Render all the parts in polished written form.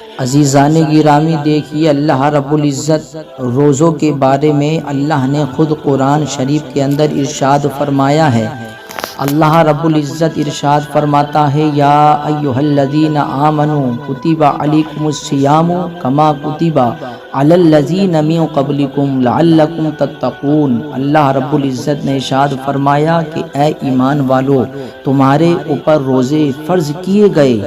عزیزان گرامی دیکھیے اللہ رب العزت روزوں کے بارے میں اللہ نے خود قرآن شریف کے اندر ارشاد فرمایا ہے۔ اللہ رب العزت ارشاد فرماتا ہے یا ایھا الذین آمنوا کتب علیکم الصیام کما کتب علی الذین من قبلکم لعلکم تتقون۔ اللہ رب العزت نے ارشاد فرمایا کہ اے ایمان والو، تمہارے اوپر روزے فرض کیے گئے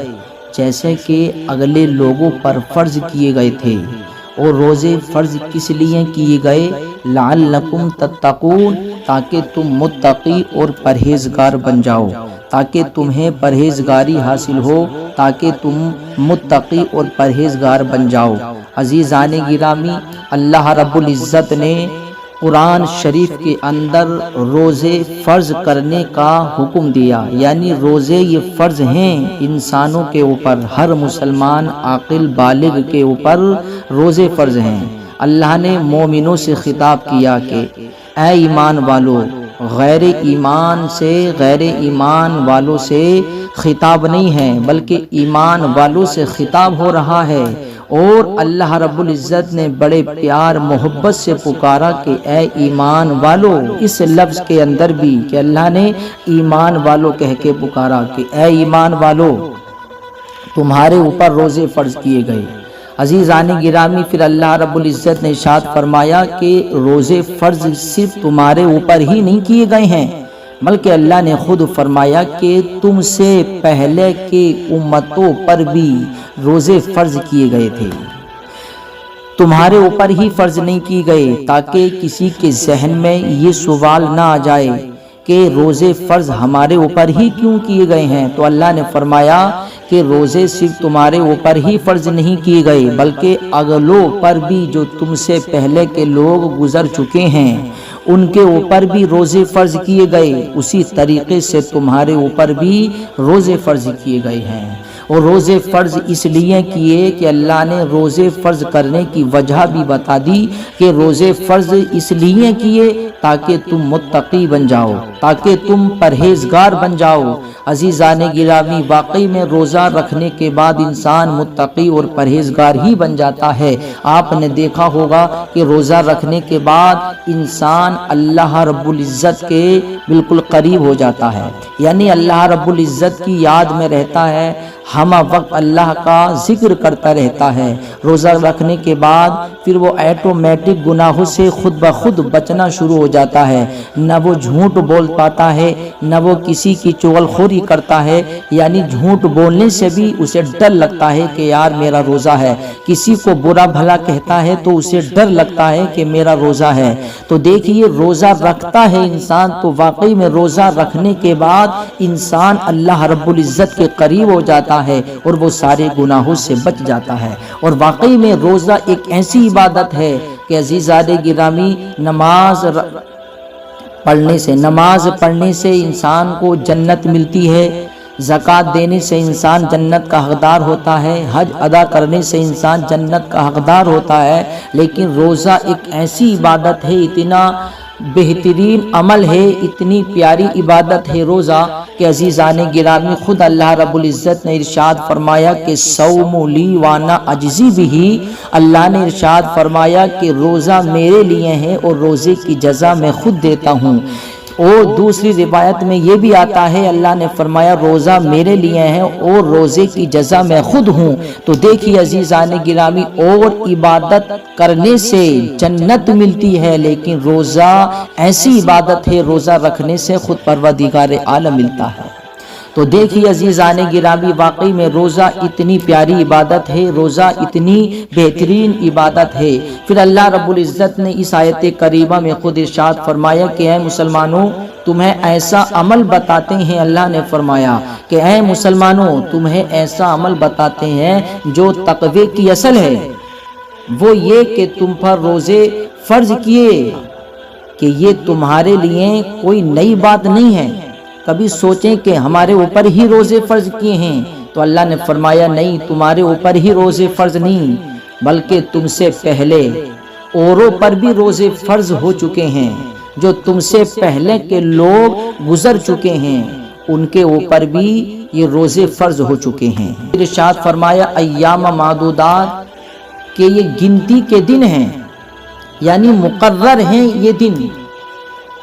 جیسے کہ اگلے لوگوں پر فرض کیے گئے تھے۔ اور روزے فرض کس لیے کیے گئے؟ لعلکم تتقون، تاکہ تم متقی اور پرہیزگار بن جاؤ، تاکہ تمہیں پرہیزگاری حاصل ہو، تاکہ تم متقی اور پرہیزگار بن جاؤ۔ عزیزان گرامی، اللہ رب العزت نے قرآن شریف کے اندر روزے فرض کرنے کا حکم دیا، یعنی روزے یہ فرض ہیں انسانوں کے اوپر، ہر مسلمان عاقل بالغ کے اوپر روزے فرض ہیں۔ اللہ نے مومنوں سے خطاب کیا کہ اے ایمان والو، غیر ایمان والوں سے خطاب نہیں ہے بلکہ ایمان والوں سے خطاب ہو رہا ہے۔ اور اللہ رب العزت نے بڑے پیار محبت سے پکارا کہ اے ایمان والو، اس لفظ کے اندر بھی کہ اللہ نے ایمان والو کہہ کے پکارا کہ اے ایمان والو، تمہارے اوپر روزے فرض کیے گئے۔ عزیزان گرامی، پھر اللہ رب العزت نے ارشاد فرمایا کہ روزے فرض صرف تمہارے اوپر ہی نہیں کیے گئے ہیں بلکہ اللہ نے خود فرمایا کہ تم سے پہلے کے امتوں پر بھی روزے فرض کیے گئے تھے، تمہارے اوپر ہی فرض نہیں کیے گئے، تاکہ کسی کے ذہن میں یہ سوال نہ آ جائے کہ روزے فرض ہمارے اوپر ہی کیوں کیے گئے ہیں۔ تو اللہ نے فرمایا کہ روزے صرف تمہارے اوپر ہی فرض نہیں کیے گئے بلکہ اگلوں پر بھی، جو تم سے پہلے کے لوگ گزر چکے ہیں ان کے اوپر بھی روزے فرض کیے گئے، اسی طریقے سے تمہارے اوپر بھی روزے فرض کیے گئے ہیں۔ اور روزے فرض اس لیے کیے کہ اللہ نے روزے فرض کرنے کی وجہ بھی بتا دی کہ روزے فرض اس لیے کیے تاکہ تم متقی بن جاؤ، تاکہ تم پرہیزگار بن جاؤ۔ عزیزان گرامی، واقعی میں روزہ رکھنے کے بعد انسان متقی اور پرہیزگار ہی بن جاتا ہے۔ آپ نے دیکھا ہوگا کہ روزہ رکھنے کے بعد انسان اللہ رب العزت کے بالکل قریب ہو جاتا ہے، یعنی اللہ رب العزت کی یاد میں رہتا ہے، ہم وقت اللہ کا ذکر کرتا رہتا ہے۔ روزہ رکھنے کے بعد پھر وہ ایٹومیٹک گناہوں سے خود بخود بچنا شروع ہو جاتا ہے، نہ وہ جھوٹ بول پاتا ہے، نہ وہ کسی کی چغلخوری کرتا ہے، یعنی جھوٹ بولنے سے بھی اسے ڈر لگتا ہے کہ یار میرا روزہ ہے، کسی کو برا بھلا کہتا ہے تو اسے ڈر لگتا ہے کہ میرا روزہ ہے۔ تو دیکھیے، روزہ رکھتا ہے انسان تو واقعی میں روزہ رکھنے کے بعد انسان اللہ رب العزت کے قریب ہو جاتا ہے اور وہ سارے گناہوں سے بچ جاتا ہے۔ اور واقعی میں روزہ ایک ایسی عبادت ہے کہ عزیزان گرامی، نماز پڑھنے سے انسان کو جنت ملتی ہے، زکوٰۃ دینے سے انسان جنت کا حقدار ہوتا ہے، حج ادا کرنے سے انسان جنت کا حقدار ہوتا ہے۔ لیکن روزہ ایک ایسی عبادت ہے، اتنا بہترین عمل ہے، اتنی پیاری عبادت ہے روزہ کہ عزیزان گرامی، خود اللہ رب العزت نے ارشاد فرمایا کہ صوم لی وانا اجزی بہ۔ اللہ نے ارشاد فرمایا کہ روزہ میرے لیے ہے اور روزے کی جزا میں خود دیتا ہوں۔ اور دوسری روایت میں یہ بھی آتا ہے، اللہ نے فرمایا روزہ میرے لیے ہے اور روزے کی جزا میں خود ہوں۔ تو دیکھیے عزیزان گرامی، اور عبادت کرنے سے جنت ملتی ہے، لیکن روزہ ایسی عبادت ہے، روزہ رکھنے سے خود پروردگار عالم ملتا ہے۔ تو دیکھیے عزیزان گرامی، واقعی میں روزہ اتنی پیاری عبادت ہے، روزہ اتنی بہترین عبادت ہے۔ پھر اللہ رب العزت نے اس آیت کریمہ میں خود ارشاد فرمایا کہ اے مسلمانوں، تمہیں ایسا عمل بتاتے ہیں، اللہ نے فرمایا کہ اے مسلمانوں، تمہیں ایسا عمل بتاتے ہیں جو تقوی کی اصل ہے، وہ یہ کہ تم پر روزے فرض کیے، کہ یہ تمہارے لیے کوئی نئی بات نہیں ہے۔ کبھی سوچیں کہ ہمارے اوپر ہی روزے فرض کیے ہیں، تو اللہ نے فرمایا نہیں، تمہارے اوپر ہی روزے فرض نہیں بلکہ تم سے پہلے اوروں پر بھی روزے فرض ہو چکے ہیں، جو تم سے پہلے کے لوگ گزر چکے ہیں ان کے اوپر بھی یہ روزے فرض ہو چکے ہیں۔ ارشاد فرمایا ایام معدودات کہ یہ گنتی کے دن ہیں، یعنی مقرر ہیں یہ دن،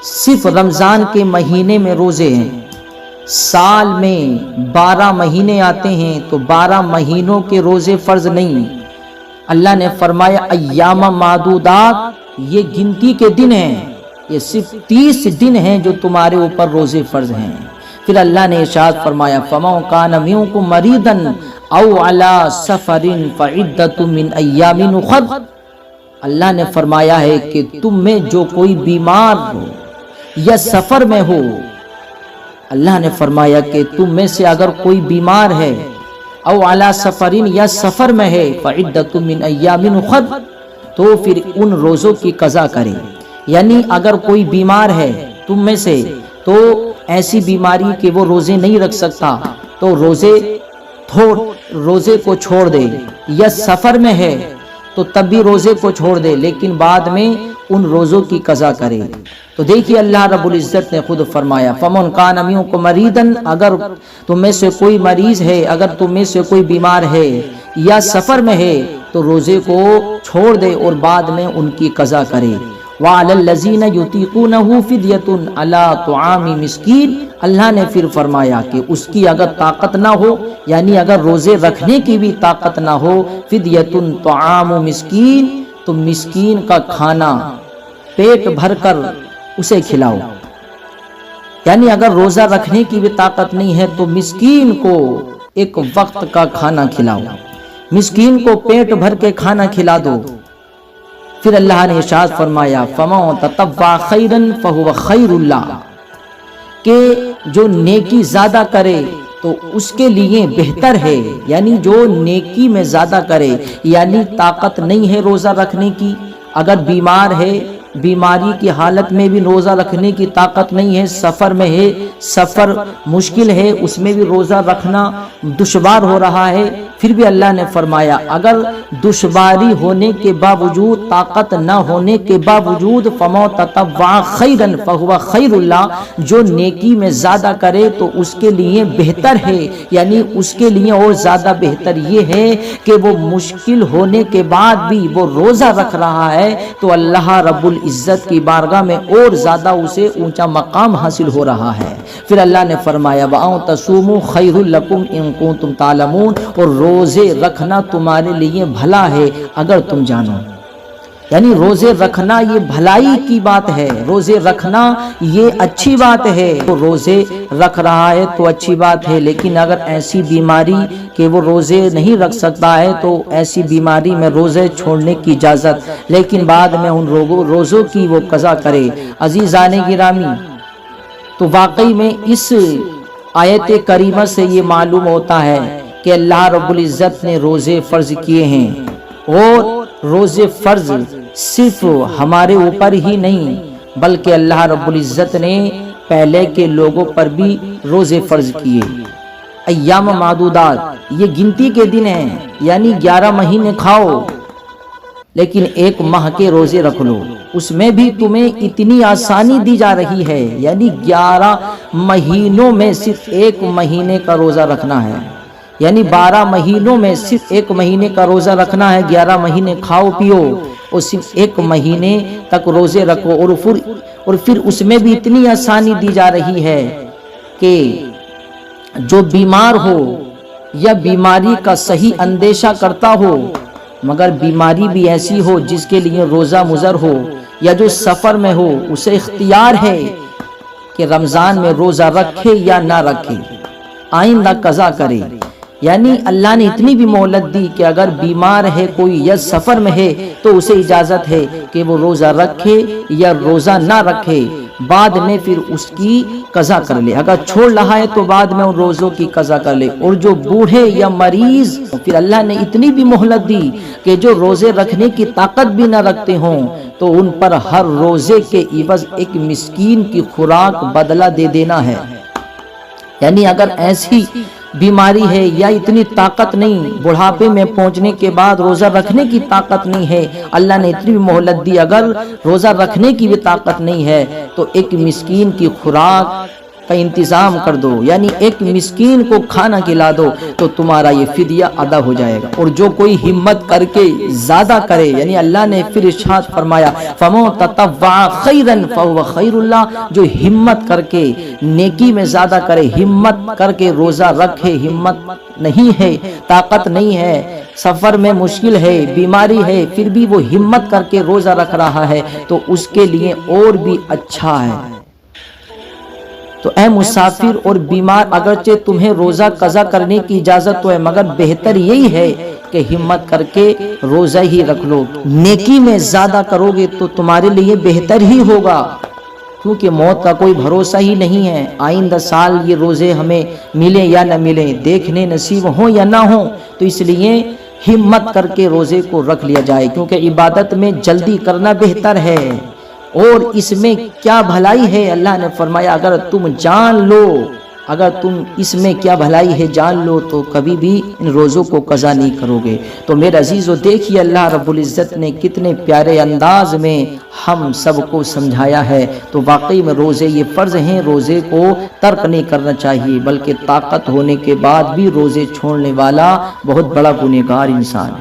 صرف رمضان کے مہینے میں روزے ہیں۔ سال میں 12 مہینے آتے ہیں تو 12 مہینوں کے روزے فرض نہیں۔ اللہ نے فرمایا ایام معدودات یہ گنتی کے دن ہیں، یہ صرف 30 دن ہیں جو تمہارے اوپر روزے فرض ہیں۔ پھر اللہ نے ارشاد فرمایا فَمَن كَانَ مِنكُم مَّرِيضًا أَوْ عَلَى سَفَرٍ فَعِدَّةٌ مِّنْ أَيَّامٍ أُخَرَ، اللہ نے فرمایا ہے کہ تم میں جو کوئی بیمار ہو یا سفر میں ہو، اللہ نے فرمایا کہ تم میں سے اگر کوئی بیمار ہے او علی سفرین یا سفر میں ہے فعدۃ من ایام اخر، تو پھر ان روزوں کی قضا کرے۔ یعنی اگر کوئی بیمار ہے تم میں سے تو ایسی بیماری کہ وہ روزے نہیں رکھ سکتا تو روزے کو چھوڑ دے، یا سفر میں ہے تو تب بھی روزے کو چھوڑ دے لیکن بعد میں ان روزوں کی قضا کرے۔ تو دیکھیے اللہ رب العزت نے خود فرمایا فَمَن كَانَ مِنكُم مَّرِيضًا، اگر تم میں سے کوئی مریض ہے، اگر تم میں سے کوئی بیمار ہے یا سفر میں ہے تو روزے کو چھوڑ دے اور بعد میں ان کی قضا کرے۔ وَعَلَى الَّذِينَ يُطِيقُونَهُ فِدْيَةٌ عَلَىٰ طُعَامِ مِسْكِينٍ، اللہ نے پھر فرمایا کہ اس کی اگر طاقت نہ ہو، یعنی اگر روزے رکھنے کی بھی طاقت نہ ہو، فِدْيَةٌ طُعَامُ مِسْكِينٍ، تو مسکین کا کھانا پیٹ بھر کر اسے کھلاؤ۔ یعنی اگر روزہ رکھنے کی بھی طاقت نہیں ہے تو مسکین کو ایک وقت کا کھانا کھلاؤ، مسکین کو پیٹ بھر کے کھانا کھلا دو۔ پھر اللہ نے ارشاد فرمایا فَمَن تَطَوَّعَ خَيْرًا فَهُوَ خَيْرٌ لَهُ، کہ جو نیکی زیادہ کرے تو اس کے لیے بہتر ہے، یعنی جو نیکی میں زیادہ کرے، یعنی طاقت نہیں ہے روزہ رکھنے کی، اگر بیمار ہے بیماری کی حالت میں بھی روزہ رکھنے کی طاقت نہیں ہے، سفر میں ہے سفر مشکل ہے اس میں بھی روزہ رکھنا دشوار ہو رہا ہے، پھر بھی اللہ نے فرمایا اگر دشواری ہونے کے باوجود، طاقت نہ ہونے کے باوجود فَمَن تَطَوَّعَ خَيْرًا فَهُوَ خَيْرٌ لَهُ، جو نیکی میں زیادہ کرے تو اس کے لیے بہتر ہے، یعنی اس کے لیے اور زیادہ بہتر یہ ہے کہ وہ مشکل ہونے کے بعد بھی وہ روزہ رکھ رہا ہے تو اللہ رب العزت کی بارگاہ میں اور زیادہ اسے اونچا مقام حاصل ہو رہا ہے۔ پھر اللہ نے فرمایا وَأَن تَصُومُوا خَيْرٌ لَكُمْ إِن كُنتُمْ تَعْلَمُونَ، اور روزے رکھنا تمہارے لیے بھلا ہے اگر تم جانو، یعنی روزے رکھنا یہ بھلائی کی بات ہے، روزے رکھنا یہ اچھی بات ہے، تو روزے رکھ رہا ہے تو اچھی بات ہے، لیکن اگر ایسی بیماری کہ وہ روزے نہیں رکھ سکتا ہے تو ایسی بیماری میں روزے چھوڑنے کی اجازت، لیکن بعد میں ان روزوں کی وہ قضا کرے۔ عزیزان گرامی، تو واقعی میں اس آیت کریمہ سے یہ معلوم ہوتا ہے کہ اللہ رب العزت نے روزے فرض کیے ہیں، اور روزے فرض صرف ہمارے اوپر ہی نہیں بلکہ اللہ رب العزت نے پہلے کے لوگوں پر بھی روزے فرض کیے۔ ایام معدودات یہ گنتی کے دن ہیں، یعنی 11 مہینے کھاؤ لیکن 1 ماہ کے روزے رکھ لو، اس میں بھی تمہیں اتنی آسانی دی جا رہی ہے، یعنی 11 مہینوں میں صرف 1 مہینے کا روزہ رکھنا ہے، یعنی 12 مہینوں میں صرف 1 مہینے کا روزہ رکھنا ہے، 11 مہینے کھاؤ پیو اور صرف 1 مہینے تک روزے رکھو، اور پھر اس میں بھی اتنی آسانی دی جا رہی ہے کہ جو بیمار ہو یا بیماری کا صحیح اندیشہ کرتا ہو مگر بیماری بھی ایسی ہو جس کے لیے روزہ مضر ہو، یا جو سفر میں ہو اسے اختیار ہے کہ رمضان میں روزہ رکھے یا نہ رکھے، آئندہ قضا کرے۔ یعنی اللہ نے اتنی بھی مہلت دی کہ اگر بیمار ہے کوئی یا سفر میں ہے تو اسے اجازت ہے کہ وہ روزہ رکھے یا روزہ نہ رکھے، بعد میں پھر اس کی قضا کر لے، اگر چھوڑ رہا ہے تو بعد میں ان روزوں کی قضا کر لے۔ اور جو بوڑھے یا مریض، پھر اللہ نے اتنی بھی مہلت دی کہ جو روزے رکھنے کی طاقت بھی نہ رکھتے ہوں تو ان پر ہر روزے کے عوض 1 مسکین کی خوراک بدلہ دے دینا ہے۔ یعنی اگر ایسی بیماری ہے یا اتنی طاقت نہیں، بڑھاپے میں پہنچنے کے بعد روزہ رکھنے کی طاقت نہیں ہے، اللہ نے اتنی بھی مہلت دی اگر روزہ رکھنے کی بھی طاقت نہیں ہے تو 1 مسکین کی خوراک کا انتظام کر دو، یعنی ایک مسکین کو کھانا کھلا دو تو تمہارا یہ فدیہ ادا ہو جائے گا۔ اور جو کوئی ہمت کر کے زیادہ کرے، یعنی اللہ نے پھر ارشاد فرمایا فَمَن تَطَوَّعَ خَيْرًا فَهُوَ خَيْرٌ لَهُ، جو ہمت کر کے نیکی میں زیادہ کرے، ہمت کر کے روزہ رکھے، ہمت نہیں ہے، طاقت نہیں ہے، سفر میں مشکل ہے، بیماری ہے، پھر بھی وہ ہمت کر کے روزہ رکھ رہا ہے تو اس کے لیے اور بھی اچھا ہے۔ تو اے مسافر اور بیمار، اگرچہ تمہیں روزہ قضا کرنے کی اجازت تو ہے، مگر بہتر یہی ہے کہ ہمت کر کے روزہ ہی رکھ لو۔ نیکی میں زیادہ کرو گے تو تمہارے لیے بہتر ہی ہوگا، کیونکہ موت کا کوئی بھروسہ ہی نہیں ہے۔ آئندہ سال یہ روزے ہمیں ملیں یا نہ ملیں، دیکھنے نصیب ہوں یا نہ ہوں، تو اس لیے ہمت کر کے روزے کو رکھ لیا جائے، کیونکہ عبادت میں جلدی کرنا بہتر ہے۔ اور اس میں کیا بھلائی ہے، اللہ نے فرمایا اگر تم جان لو، اگر تم اس میں کیا بھلائی ہے جان لو تو کبھی بھی ان روزوں کو قضا نہیں کرو گے۔ تو میرے عزیزو دیکھیے اللہ رب العزت نے کتنے پیارے انداز میں ہم سب کو سمجھایا ہے۔ تو واقعی میں روزے یہ فرض ہیں، روزے کو ترک نہیں کرنا چاہیے، بلکہ طاقت ہونے کے بعد بھی روزے چھوڑنے والا بہت بڑا گنہگار انسان ہے۔